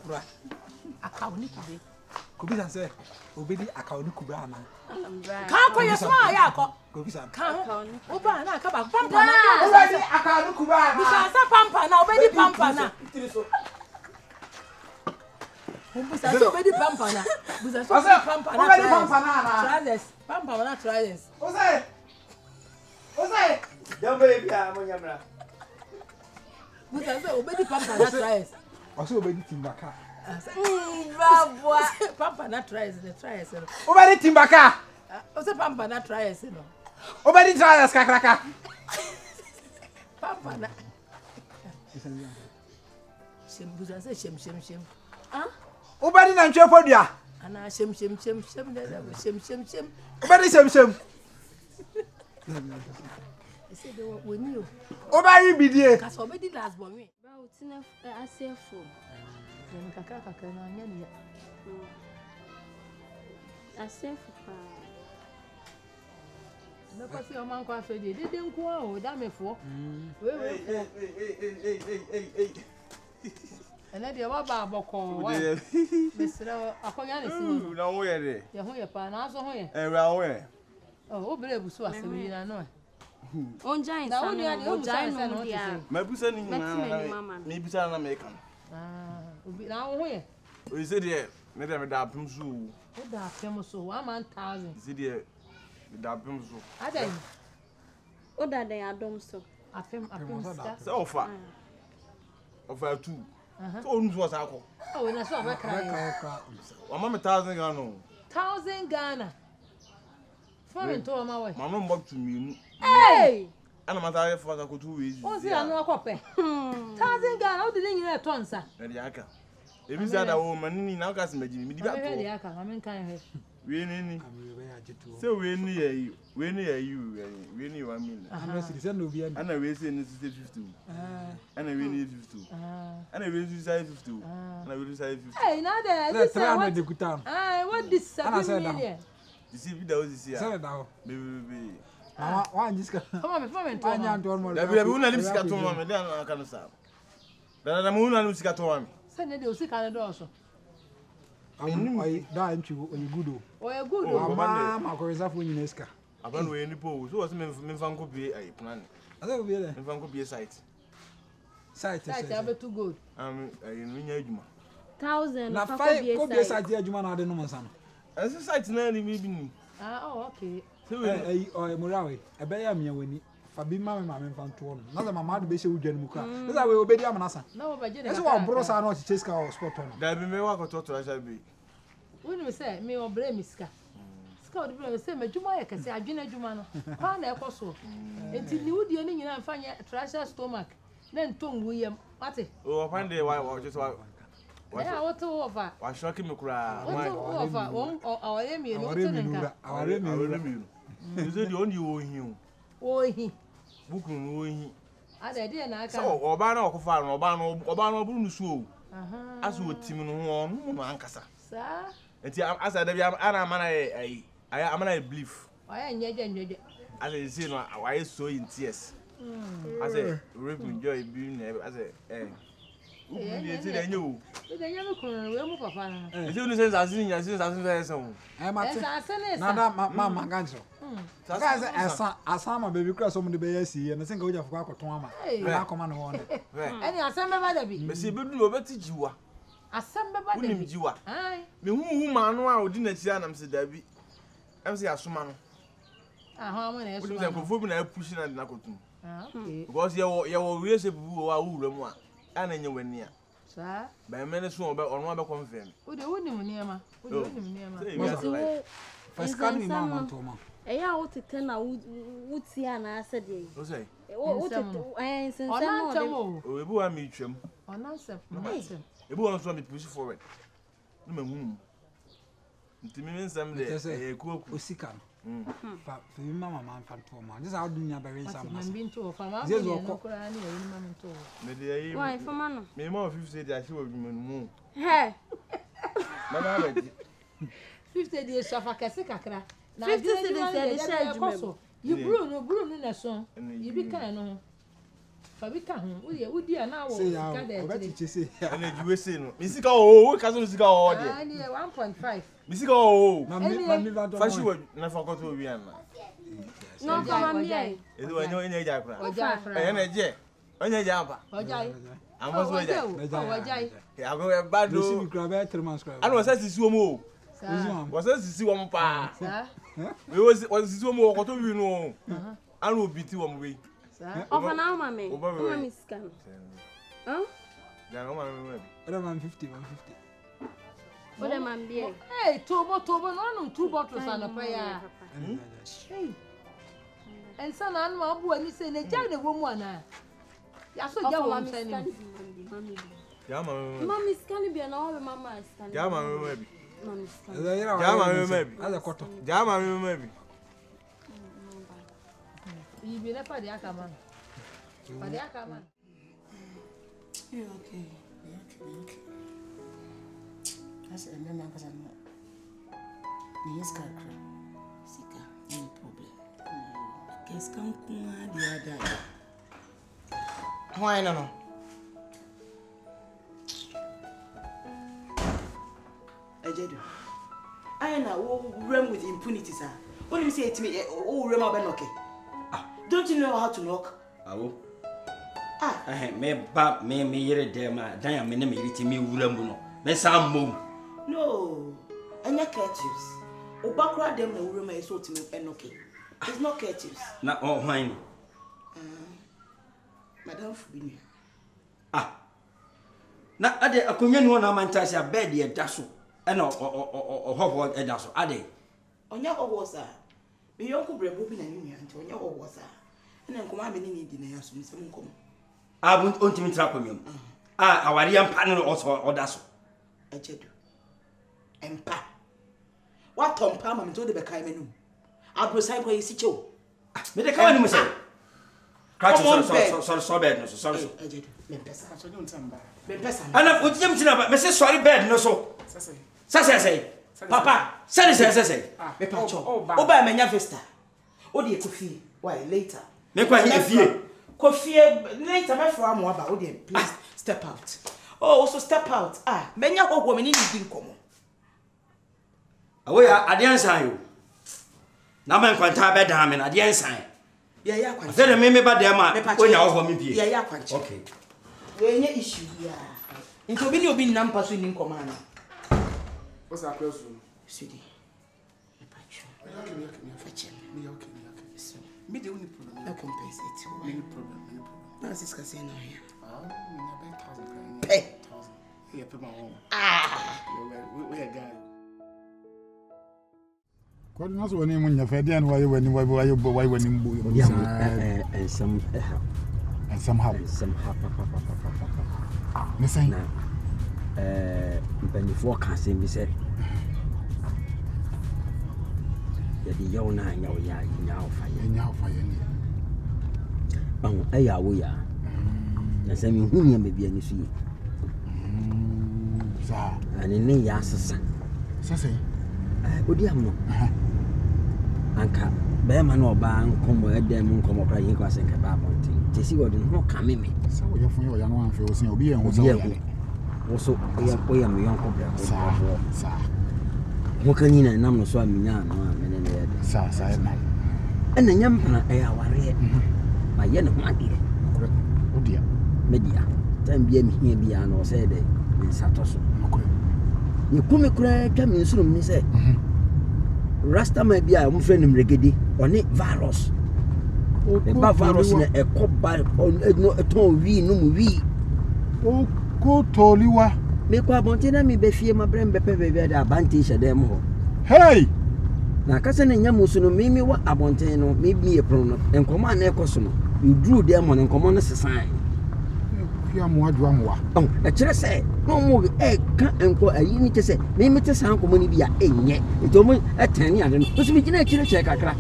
Bra. Akawni kube. Kubi san say obedi akawni kuba na. Kan ko yesma ya ko. Kubi san. Kan. Oba na ka ba pampa na. Obedi akawni kuba na. Bisa sa pampa na obedi pampa na. Bisa so obedi pampa na. Bisa so pampa na. Obedi pampa na. Trousers. Pampa na trousers. Ose. Jambe bia mo nyamra. Bisa so obedi pampa na trousers. Ose obedi timbaka. Bravo. Pampa na trousers, the trousers. Obedi timbaka. Ose pampa na trousers no. Obedi trousers kakraka. Pampa na. Bisa say shem. Ah? Obedi na ntwe podua. Ana shem. Obedi shem. Say they were with you. Obedi bidie. Cause obedi last born me. Ba utina asefo. Then kaka na nya ni. Asefo pa. Na ko si o man ko afedi. Dede nko o da mefo. We. Hey. Ene de wa ba aboko wa. Mesra akonya na si wo. Na wo ye de. Ye ho ye pa na so ho ye. Ra wo ye. Oh, o bere busu asemi na no. Onjain Na sa woni ani o no, onjain musa no dia. Mabusa ni nyina. Me bisa na me kan. Obi na ho ye. O ise de me de me da pem so. O da pem so 1,000. Ise de me da pem so. Adan. O da den adom so. Apem sta. Se ofa. Ofa 2. So onu so sa akọ. Oh, na so abakra. Wa ma me 1000 Ghana no. 1,000 Ghana. Fami to ma we. Ma no mbok tu mi. Hey! Ana mata ye fa ko tu we. O si anu akope. 1,000 Ghana o de nyina to nsa. Na de aka. Ebi sa da wo manini na ka se magimi mi di ba to. De aka, ma men kan he. We ni. Se we ni ye you. We ni 1 million. Ana si no bi Ana we say ni 50. Ana we ni 50. Ana we ni 50. Ana we ni 50. Hey, na de this 300 de kutam. What this 7 million? You see video this here. Say da ho. Baby. Mama, wa njiska. Fami to. Anya ntwa mo. Da bi una lim sika to mama, de an aka no sa. Da mo una lim sika to mama. Say na de o sika na do so. Ai da ntwi o gudo. O e good. Mama ma ko resafo nyina ska. Aban we ni po. So was me fan ko bi ai plan. Asa obi ele. Me fan ko bi site. Site. Abe too good. Ai no nya adwuma. 1,000 Na papa fai bi ko bi site adwuma na ade no nsa no. Ese site na ni mi bi ni. Okay. O emurawe ebe ya mia wani fa bi mama mfa nto no na za mama de be she wudwa mu ka na we obedi amanasa Na wo baje de. ese wa bro sa na o chiche ska o sport no Da bi me wa ko to treasure bi. Woni me say me obre mi sika. Sika odi bre me say madwuma ye kase adwena adwuma no. Kwa na ekoso. Enti ni wudie ni nyina mfanye treasure stomach. Na ntongu yem. Mate. O find the wa just wa. Yeah, what over? Wa shock me kura. What over? Won aware me no to nka. aware mi You say the only ohin. Ohi. Buku no ohin. Ada de na aka. So oba na okofa no oba no buru no so. Aha. Aso otim no ho no ankasa. Sa. Enti asa da bia ana amana ai amana belief. Oya nyeje. As you see no why so in tears. I say rip enjoy being as you see the new. De nya me kun we mu papa na. You see no sense as in sense as so. ai mate Esa sene na sa. da mama ganjo ka say asa ma baby kura so mo de be yasi na senga oja fuka akoton ama na akoma no won Eni asem be ba da bi. Me see be du obeti jiwa. Asem be ba da bi. Unim jiwa. Ai. Me hu ma no a odi na kira na me se dabi. Em se asoma no. Aha mo na eso. Unim se kofo bi na push na na kotum. Okay. Because ye wo we se bubu wa wura mu a ana nye wani a. Sa. Ba me ne so ono be confirm. O de wonim niema. O de wonim niema. first can mama to ma Eya wo tete na wutia na ase de. O say. Wo tete sense Ona no. ntamo. O ebu wa mi twam. Ona nsem. Nsem. Ebu won so me push forward. No ma hu. Ntimi me nsam de kuoku. osika no fa bi mama mfa to ma just how do nya be rin sam Mbi nto fa ma Jesus mo wako. no kura ni e ma nto. Me de ayi. Why for man? Me ma 50 de ashi wo dwuma no mu. He. Na na ba di. 50 de shafa kase kakra. 50 cedis e de share adwuma. You bru no na so. You be kan no. Fabika ho udi ana wo ka da e energy we say no mi sika o we ka so sika o de ah ni 1.5 mi sika o mami va do fashi wo na fa ko to wi an No, come on, yeah. edu wa nyo ina ja kra oja fra e na je onye ja amba ojai amba so ja ojai ya go e bado do si kra ba 3 months kra anu wasa sisi wo mo wasa sisi wo mo pa we was sisi wo mo ko to wi no anu obiti wo mo we Over now, mommy. Mommy scan. Huh? Ja no mama era man 50 What am I being? hey tobo no 2 bottles ana pa ya hey and sana anu abu ani say na ja na wo mu ana ya so ja wo msa ni ja mama Mommy scan be na all mama scan. ja mama bi Mommy scan. ja mama bi ala koto ja mama bi ibi na pa de aka man pa de aka man Okay. That's a man because I'm not. Yes, Kakra. Sika, no problem. Guess come the other. Why no? Ejedu. I know run with impunity, sir. What do you say to me? Oh, remember knock. Don't you know how to knock? Awo. Me ba me yere dem a dan ya me na me yiri ti me wura mu no. Me sam mom. No. Anya curtains. Obakura dem na wura ma so to me enoke. It's not curtains. Na on hwan. Madam Fubini. Na ade akonwa nu na mantase a bed ye da so. E na ohofo e da so. Ade. Onya owosa. Me yonko brebo bi na ni nti onya owosa. Na nkoma me ni di na yaso me se nkom. Ontimi tra komem. Awari ampa no oda so. Ejedu. Empa. What tompa ma me to de be kai menum. Abrosai boy si chew. Me de ka wani mu se. Sorry bed no so sorry. Ejedu. Me pesa. So don't tamba. Me pesa. Ana otiyam tina me se sorry bed no so. Say. Papa, say. Me pa cho. Oba me nya vesta. Odi e kofi. Why later? Me kwa hi efie. Kofi later me for am aba. Odi please step out. Oh, also step out. Me nya hogwo me ni di nkomo. Awo ya ade ansan yo. Na man kwanta be dan me na ade ansan. Ya kwanchi. Say me ba dem a onya wo me pie. Ya kwanchi. Okay. We nya issue ya. Nto bi ni obi nampa so ni nkomo ana. What's that close? Sudi. Me pa cho. Okay. Me the only problem. No compensate. Any problem. No sis ka say no here. Me na 1,000. Pay. 1,000. Here pay my own. We a guy. Kwani naso wani mun ya fadi an waye wani wani mbu. And some Me say before can say me say the young na nya fa ye ni aya wo ya na say me hu nya me bia ni so yi sa ani ne ya sesa odi am no anka be ma no ba nkomo edem nkomo pra yin kwa senka ba bonti tesi wodi no ka me sa wo ya fun yo ya no anfe o sin obi en ho sa wo so oya me yon ko bra sa mo kan yin na nam no so amenya no a me ne ne yede sa e na ena nyam na e aware ma ye ne ho ade odia media tan bia mi hia bia no say de me sato so ye kume kura twa me nsuru mi say rasta ma bia mo friend mregedi oni virus e ba virus na e ko ba no eton wi no mu wi o ko toliwa me kwa bonte na mi be fie ma brem be pe be da advantage dem ho hey na kase na nyamusu no mi wa abonte no mi e pro no enkomo na e koso no you drew dem no enkomo no sesan ya mo adwa mo e kire se no mo e ka enko ayi ni kese mi te san komo ni bia enye to mo etani ade no so mi gina kire che kakra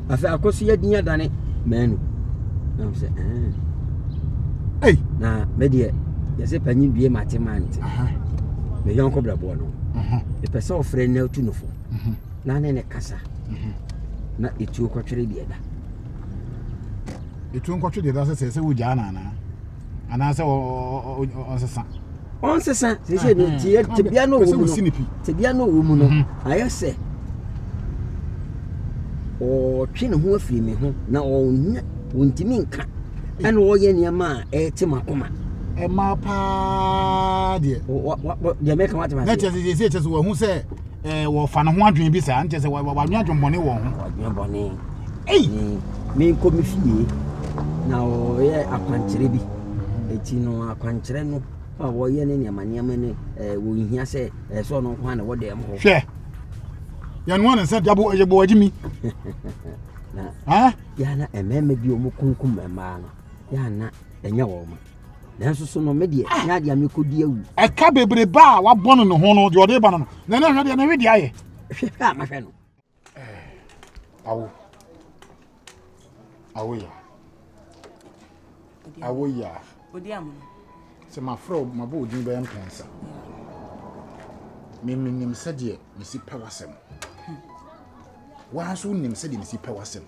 afa akoso ya dinya dane menu na se hey na media ya se panyi due matemanti me yon ko brabo no e pesa ofre na otunufo na ne kasa na etu ko twere bi eda Etu nkɔtwe de da sɛ wo gya na ana sɛ ɔnsesa ɔnsesa sɛ ne tie tebia no wo mu tebia no wo mu no ayɛ sɛ ɔtwe ne ho afiri me ho na ɔntimi nka ɛna ɔyɛ nneɛma a ɛte makoma ɛma paa deɛ deɛ mɛka watema na kyɛ sɛ wɔhu sɛ wɔfa ne ho adwene bi saa nkyɛ sɛ wɔadwene adwembɔne wɔ ho adwembɔne menkɔ me fie na ɔyɛ akwankyerɛ bi ɛti no akwankyerɛ no a wɔyɛ ne nneɛma ne wɔhia sɛ ɛsɛ ɔno nko a na wɔde ɛm hɔ hwɛ yɛnoa ne sɛ yɛbɔ wagye mi yɛana ɛmɛma bi ɔmo kunkum mmaa no yɛana ɛnyɛ wɔ ma nanso so no medeɛ nyɛ adeɛ mekɔdi awu ɛka bebrebe a wabɔ no ne ho no deɛ ɔde ba no no na ne hwɛ deɛ na wedi ayɛ hwɛ a mahwɛ no awo ya odiam sɛ mafrɛ mabɔ odin bɛyɛ mpensa menim sɛdeɛ mesi pɛ wasɛm waa so nim sɛdeɛ mesi pɛ wasɛm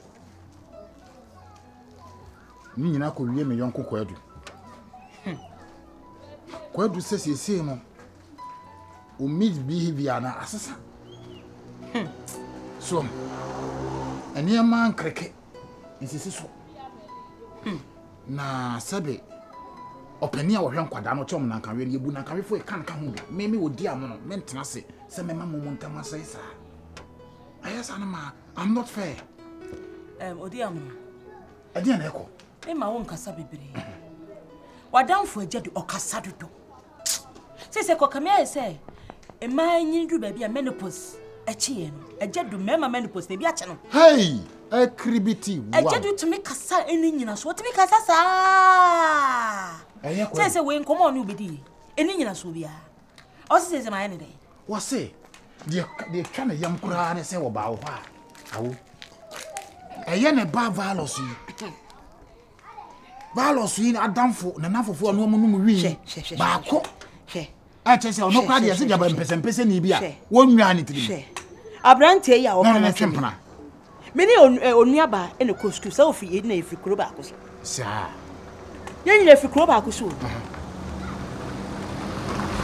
ne nyina kɔwie me yɔnko kwadu sɛ siesie no o behavior na asesa so ɛnneɛma nkreke nsisi so na sɛbe ɔpani a wɔhwɛ nkwada no kyɛm na nkawe no yɛbu na nkawefo ɛka nka ho da meme wɔdi am no mentena se sɛ mema mo ntam asɛe saa ayɛ saa no ma I'm not fair odi am ɛdeɛ na ɛkɔ ma wo nkasa bebree wadamfo agya de ɔkasa dodo sɛ kɔkame ayɛ sɛ ɛma nyi du baabi a menopause ɛkyeɛ no agya du mɛma menopause na bi akyɛ no hey akribiti wow agya du tumi kasa ɛni nyina so tumi kasa saa sɛ we nkɔmɔ no obedi ɛni nyina so bia ɔse sɛ ma yɛ ne dɛ wɔse deɛ twa ne yam koraa ne sɛ wɔbaa wo hɔ a awo ɛyɛ ne ba valos yi adamfo na nafofo no mu no mu wi baako a kyɛ sɛ ɔno koraa deɛ sɛ gyaba mpɛsɛmpɛsɛ ni bi a wɔnwaa ne tirim abrante yi a wɔka na twempena meni onuaba ene ko school sɛ ofi yi na efi kuro baako so saa yɛn nyina efi kuro baako so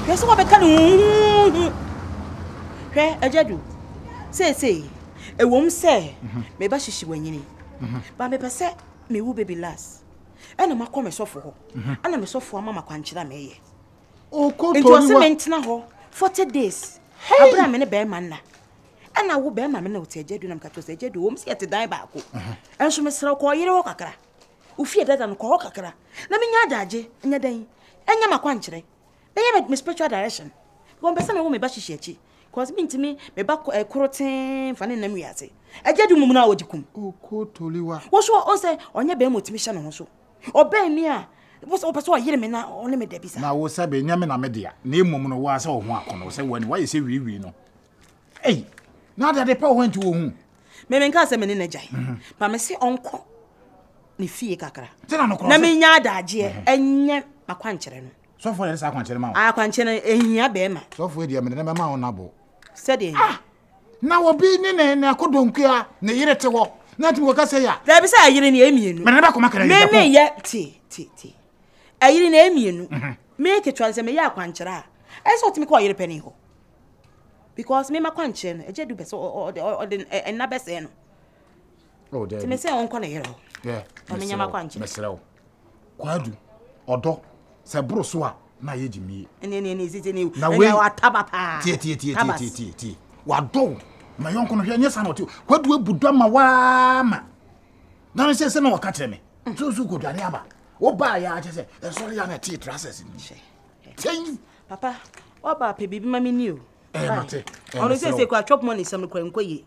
hwɛ sɛ wɔbɛka no hwɛ agyadu sei ewom sɛ meba hyehye wanyini ba mepɛ sɛ mewu baby last ɛna makɔ mesɔfo hɔ ana mesɔfo ama makwankyerɛ meyɛ nti ɔsɛ mentena hɔ 40 days abra me ne bɛrima nna ana wo bɛrima me na wote agyadu na mkato sɛ agyadu wɔm sɛ yɛte dan baako ɛnso mesrɛ kɔ yere hɔ kakra ofie dada no kɔ hɔ kakra na menya adagye nya dan ɛnya makwankyerɛ bɛyɛ me spiritual direction wɔn pɛ sɛ me wo me ba hyehye akyi cause me ntimi me ba koroten fa ne nam wiase agyadu mum na wodi kum okotoliwa wo so o sɛ ɔnya bɛrima otimi hyɛ no ho so ɔbɛn mi a wo sɛ ɔpɛ sɛ ɔyere me na ɔne me da bi sa na wo sɛ bɛ nya me na me dia na emom no wa sɛ wo ho akɔno sɛ wani wa yɛ sɛ wiwi no ei na da de pa wo nti wo hu me nka sɛ me ne na gyae pa me se ɔnkɔ ne fie kakra na me nya adagye ɛnyɛ makwankyerɛ no sɔfo ne sa akwankyerɛ ma wo akwankyerɛ ehia bɛrima sɔfo dia me ne ma wo nabo sɛde na wo bi ne akodonkua ne yere te hɔ na tumi ka sɛ ya da bi sɛ ayere ne emienu me ne ba koma kra me yɛ ti ayere ne emienu me ke twa sɛ me yɛ akwankyerɛ a ɛsɛ otimi kɔ yere pani hɔ because me makwankyerɛ no agya du bɛ sɛ ɔde ɛna bɛsɛ no oh there me sɛ ɔnkɔ na yere hɔ me nya makwankyerɛ mesrɛ wo kwadu ɔdɔ sɛ boro so a na yɛ gyimie ne zite ne na we wataba pa tie wadɔ ma yɔnko no hwɛ nyɛ sa na ɔte kwadu abudu ma waa ma na ne sɛ na wɔka kyerɛ me so kodwane aba wo ba ya kyɛ sɛ ɛsɔre ya na tie traces ni tie papa oba pe bibi mami ni o mate ono se kwa chop money sam kwa nkoye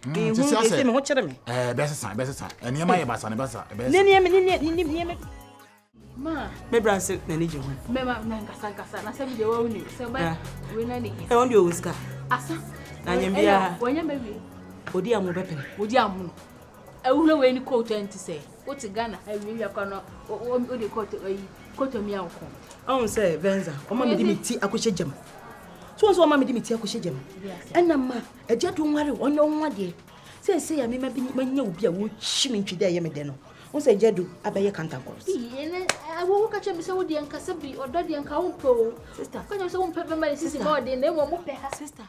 me hu se me ho kyere me bɛsesa ɛne ma yɛ basa ne basa ne ma me branse na ni je ho me ma na nkasa na se me de wa uni se ba we na ni on de oska asa na nyambia wonya baby odi amu bepere odi amu no ewulo we ni coat enti se oti Ghana awi ya kono o de coat mi anko on se venza o ma me di meti akohye jam so o ma me di meti akohye jam enna ma agya do nware onye onwa de se ya me ma bi manya obi a wo hyi me ntwide aye me de no Who say Jedu, Abaye Cantancors? I will catch him so dear and Casabi or Daddy and Count. Sister, can you so pepper my sister more than they won't pay her sister?